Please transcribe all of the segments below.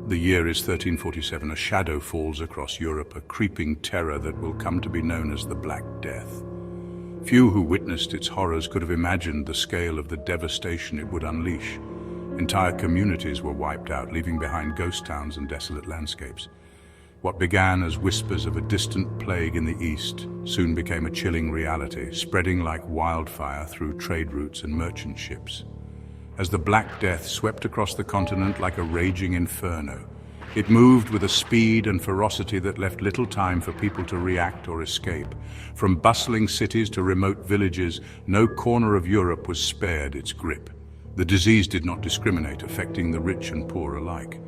The year is 1347. A shadow falls across Europe, a creeping terror that will come to be known as the Black Death. Few who witnessed its horrors could have imagined the scale of the devastation it would unleash. Entire communities were wiped out, leaving behind ghost towns and desolate landscapes. What began as whispers of a distant plague in the east soon became a chilling reality, spreading like wildfire through trade routes and merchant ships. As the Black Death swept across the continent like a raging inferno, it moved with a speed and ferocity that left little time for people to react or escape. From bustling cities to remote villages, no corner of Europe was spared its grip. The disease did not discriminate, affecting the rich and poor alike.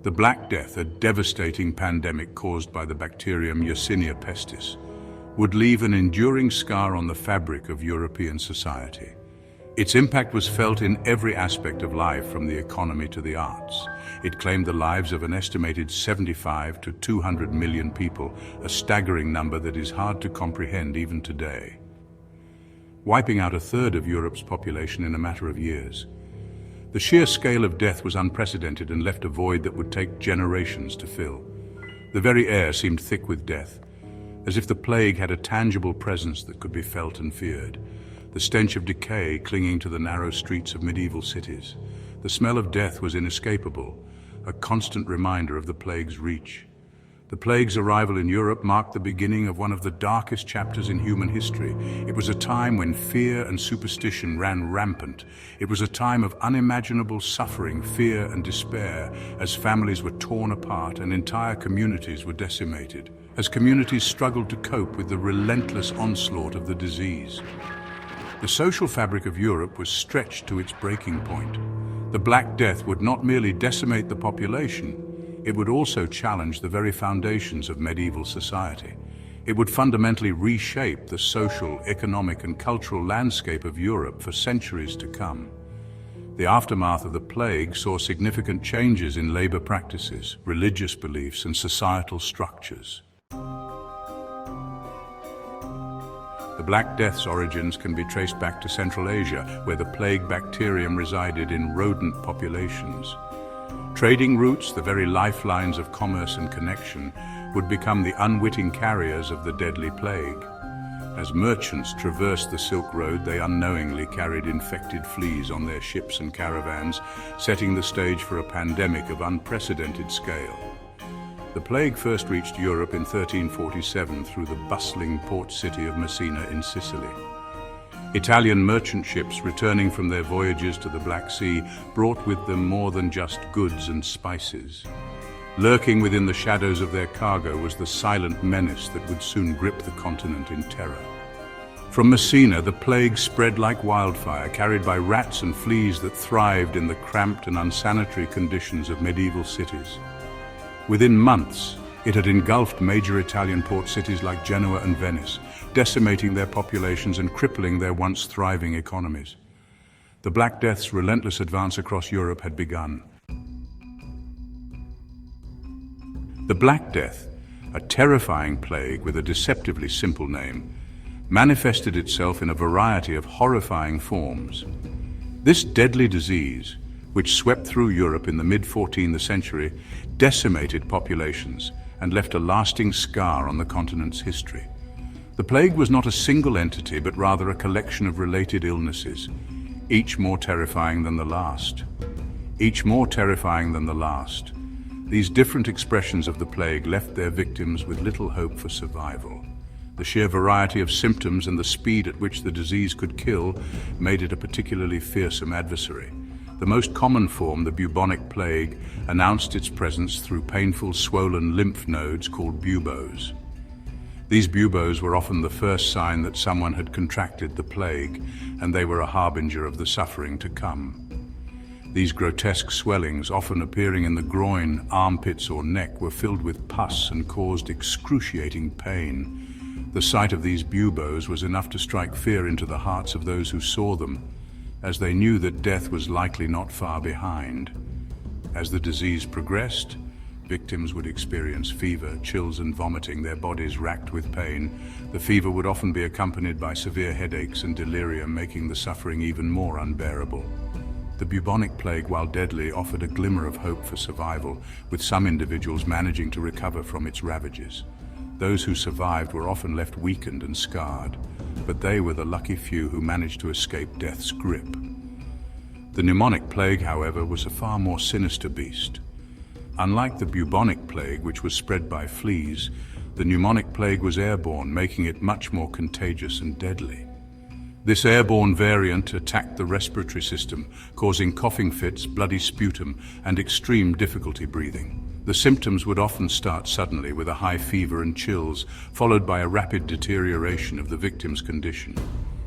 The Black Death, a devastating pandemic caused by the bacterium Yersinia pestis, would leave an enduring scar on the fabric of European society. Its impact was felt in every aspect of life, from the economy to the arts. It claimed the lives of an estimated 75 to 200 million people, a staggering number that is hard to comprehend even today. Wiping out a third of Europe's population in a matter of years. The sheer scale of death was unprecedented and left a void that would take generations to fill. The very air seemed thick with death, as if the plague had a tangible presence that could be felt and feared. The stench of decay clinging to the narrow streets of medieval cities. The smell of death was inescapable, a constant reminder of the plague's reach. The plague's arrival in Europe marked the beginning of one of the darkest chapters in human history. It was a time when fear and superstition ran rampant. It was a time of unimaginable suffering, fear and despair, as families were torn apart and entire communities were decimated, as communities struggled to cope with the relentless onslaught of the disease. The social fabric of Europe was stretched to its breaking point. The Black Death would not merely decimate the population, it would also challenge the very foundations of medieval society. It would fundamentally reshape the social, economic, and cultural landscape of Europe for centuries to come. The aftermath of the plague saw significant changes in labor practices, religious beliefs, and societal structures. The Black Death's origins can be traced back to Central Asia, where the plague bacterium resided in rodent populations. Trading routes, the very lifelines of commerce and connection, would become the unwitting carriers of the deadly plague. As merchants traversed the Silk Road, they unknowingly carried infected fleas on their ships and caravans, setting the stage for a pandemic of unprecedented scale. The plague first reached Europe in 1347 through the bustling port city of Messina in Sicily. Italian merchant ships returning from their voyages to the Black Sea brought with them more than just goods and spices. Lurking within the shadows of their cargo was the silent menace that would soon grip the continent in terror. From Messina, the plague spread like wildfire, carried by rats and fleas that thrived in the cramped and unsanitary conditions of medieval cities. Within months, it had engulfed major Italian port cities like Genoa and Venice, decimating their populations and crippling their once thriving economies. The Black Death's relentless advance across Europe had begun. The Black Death, a terrifying plague with a deceptively simple name, manifested itself in a variety of horrifying forms. This deadly disease, which swept through Europe in the mid-14th century, decimated populations and left a lasting scar on the continent's history. The plague was not a single entity, but rather a collection of related illnesses, each more terrifying than the last. Each more terrifying than the last. These different expressions of the plague left their victims with little hope for survival. The sheer variety of symptoms and the speed at which the disease could kill made it a particularly fearsome adversary. The most common form, the bubonic plague, announced its presence through painful swollen lymph nodes called buboes. These buboes were often the first sign that someone had contracted the plague, and they were a harbinger of the suffering to come. These grotesque swellings, often appearing in the groin, armpits, or neck, were filled with pus and caused excruciating pain. The sight of these buboes was enough to strike fear into the hearts of those who saw them, as they knew that death was likely not far behind. As the disease progressed, victims would experience fever, chills, and vomiting, their bodies racked with pain. The fever would often be accompanied by severe headaches and delirium, making the suffering even more unbearable. The bubonic plague, while deadly, offered a glimmer of hope for survival, with some individuals managing to recover from its ravages. Those who survived were often left weakened and scarred, but they were the lucky few who managed to escape death's grip. The pneumonic plague, however, was a far more sinister beast. Unlike the bubonic plague, which was spread by fleas, the pneumonic plague was airborne, making it much more contagious and deadly. This airborne variant attacked the respiratory system, causing coughing fits, bloody sputum, and extreme difficulty breathing. The symptoms would often start suddenly with a high fever and chills, followed by a rapid deterioration of the victim's condition.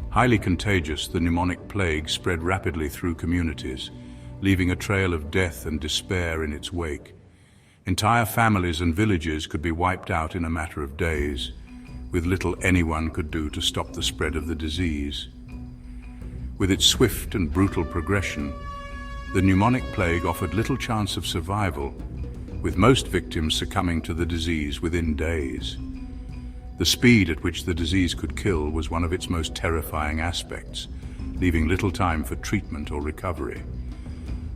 Highly contagious, the pneumonic plague spread rapidly through communities, leaving a trail of death and despair in its wake. Entire families and villages could be wiped out in a matter of days, with little anyone could do to stop the spread of the disease. With its swift and brutal progression, the pneumonic plague offered little chance of survival, with most victims succumbing to the disease within days. The speed at which the disease could kill was one of its most terrifying aspects, leaving little time for treatment or recovery.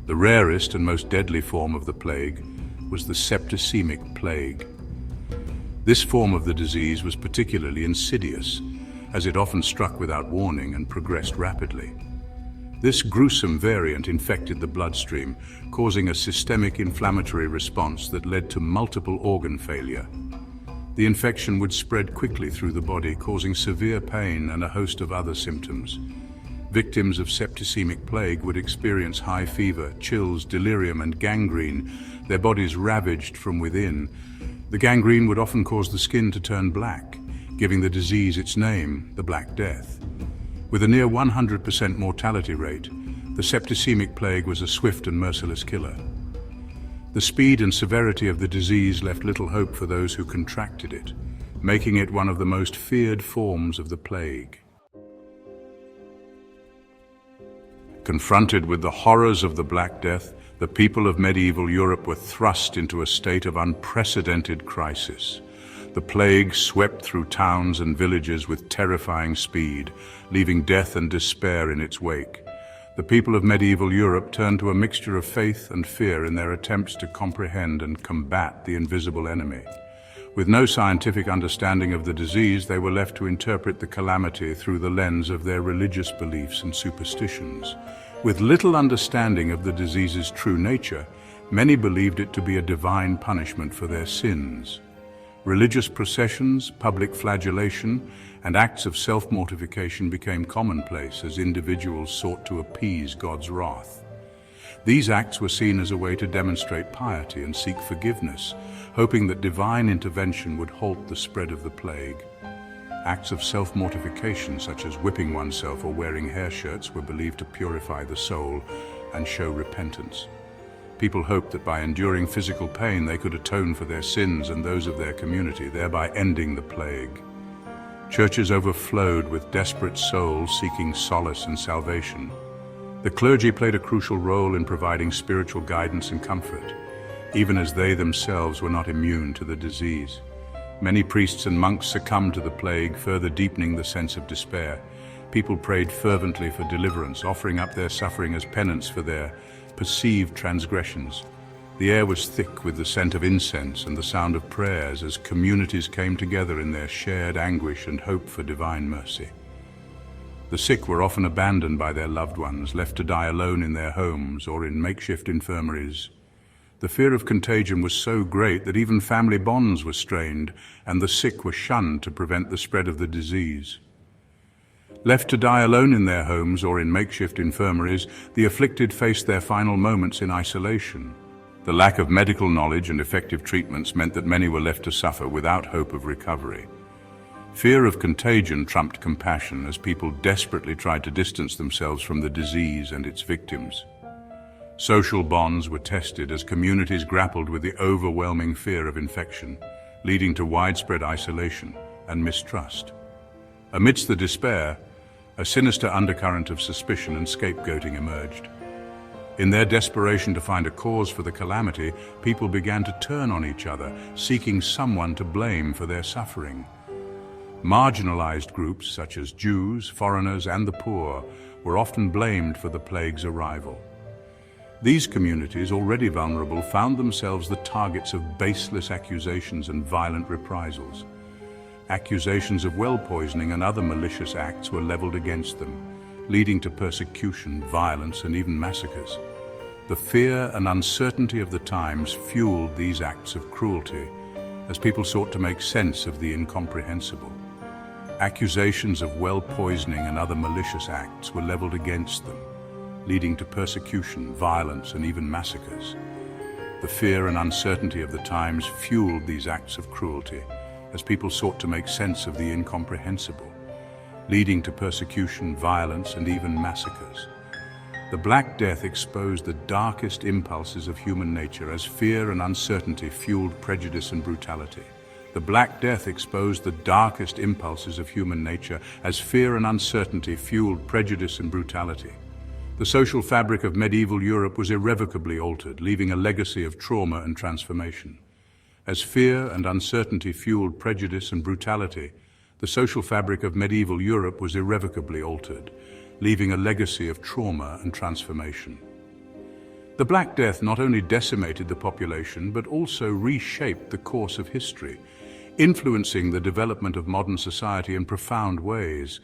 The rarest and most deadly form of the plague was the septicemic plague. This form of the disease was particularly insidious, as it often struck without warning and progressed rapidly. This gruesome variant infected the bloodstream, causing a systemic inflammatory response that led to multiple organ failure. The infection would spread quickly through the body, causing severe pain and a host of other symptoms. Victims of septicemic plague would experience high fever, chills, delirium, and gangrene, their bodies ravaged from within. The gangrene would often cause the skin to turn black, giving the disease its name, the Black Death. With a near 100% mortality rate, the septicemic plague was a swift and merciless killer. The speed and severity of the disease left little hope for those who contracted it, making it one of the most feared forms of the plague. Confronted with the horrors of the Black Death, the people of medieval Europe were thrust into a state of unprecedented crisis. The plague swept through towns and villages with terrifying speed, leaving death and despair in its wake. The people of medieval Europe turned to a mixture of faith and fear in their attempts to comprehend and combat the invisible enemy. With no scientific understanding of the disease, they were left to interpret the calamity through the lens of their religious beliefs and superstitions. With little understanding of the disease's true nature, many believed it to be a divine punishment for their sins. Religious processions, public flagellation, and acts of self-mortification became commonplace as individuals sought to appease God's wrath. These acts were seen as a way to demonstrate piety and seek forgiveness, hoping that divine intervention would halt the spread of the plague. Acts of self-mortification, such as whipping oneself or wearing hair shirts, were believed to purify the soul and show repentance. People hoped that by enduring physical pain they could atone for their sins and those of their community, thereby ending the plague. Churches overflowed with desperate souls seeking solace and salvation. The clergy played a crucial role in providing spiritual guidance and comfort, even as they themselves were not immune to the disease. Many priests and monks succumbed to the plague, further deepening the sense of despair. People prayed fervently for deliverance, offering up their suffering as penance for their perceived transgressions. The air was thick with the scent of incense and the sound of prayers as communities came together in their shared anguish and hope for divine mercy. The sick were often abandoned by their loved ones, left to die alone in their homes or in makeshift infirmaries. The fear of contagion was so great that even family bonds were strained, and the sick were shunned to prevent the spread of the disease. Left to die alone in their homes or in makeshift infirmaries, the afflicted faced their final moments in isolation. The lack of medical knowledge and effective treatments meant that many were left to suffer without hope of recovery. Fear of contagion trumped compassion as people desperately tried to distance themselves from the disease and its victims. Social bonds were tested as communities grappled with the overwhelming fear of infection, leading to widespread isolation and mistrust. Amidst the despair, a sinister undercurrent of suspicion and scapegoating emerged. In their desperation to find a cause for the calamity, people began to turn on each other, seeking someone to blame for their suffering. Marginalized groups such as Jews, foreigners, and the poor were often blamed for the plague's arrival. These communities, already vulnerable, found themselves the targets of baseless accusations and violent reprisals. Accusations of well poisoning and other malicious acts were leveled against them, leading to persecution, violence, and even massacres. The fear and uncertainty of the times fueled these acts of cruelty as people sought to make sense of the incomprehensible. Accusations of well poisoning and other malicious acts were leveled against them, leading to persecution, violence, and even massacres. The fear and uncertainty of the times fueled these acts of cruelty as people sought to make sense of the incomprehensible, leading to persecution, violence, and even massacres. The Black Death exposed the darkest impulses of human nature as fear and uncertainty fueled prejudice and brutality. The Black Death exposed the darkest impulses of human nature as fear and uncertainty fueled prejudice and brutality. The social fabric of medieval Europe was irrevocably altered, leaving a legacy of trauma and transformation. As fear and uncertainty fueled prejudice and brutality, the social fabric of medieval Europe was irrevocably altered, leaving a legacy of trauma and transformation. The Black Death not only decimated the population, but also reshaped the course of history, influencing the development of modern society in profound ways.